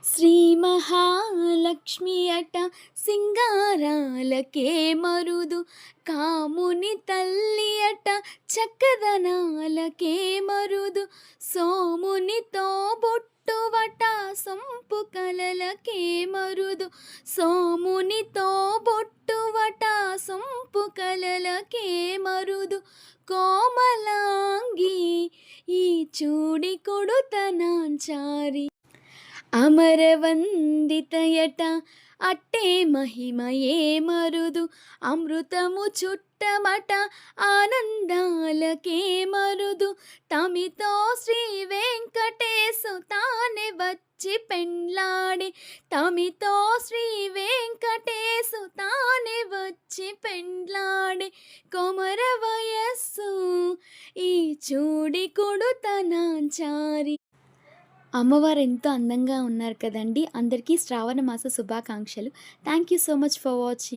శ్రీ మహాలక్ష్మి అట సింగారాలకే మరుదు, కాముని తల్లి అట చక్కదనాలకే మరుదు, సోమునితో బొట్టువట సొంపు కలలకే మరుదు, సోమునితో బొట్టువట సొంపు కలలకే మరుదు, కోమలాంగి ఈ చూడి కొడుతనాంచారి అమరవందితయట అట్టే మహిమయే మరుదు, అమృతము చుట్టమట ఆనందాలకే మరుదు, తమితో శ్రీ వెంకటేశు తానే వచ్చి పెండ్లాడి, తమితో శ్రీ వెంకటేశు తానే వచ్చి పెండ్లాడి, కొమర వయస్సు ఈ చూడి కొడుతనాంచారి. అమ్మవారు ఎంతో అందంగా ఉన్నారు కదండీ! అందరికీ శ్రావణ మాస శుభాకాంక్షలు. Thank you so much for watching.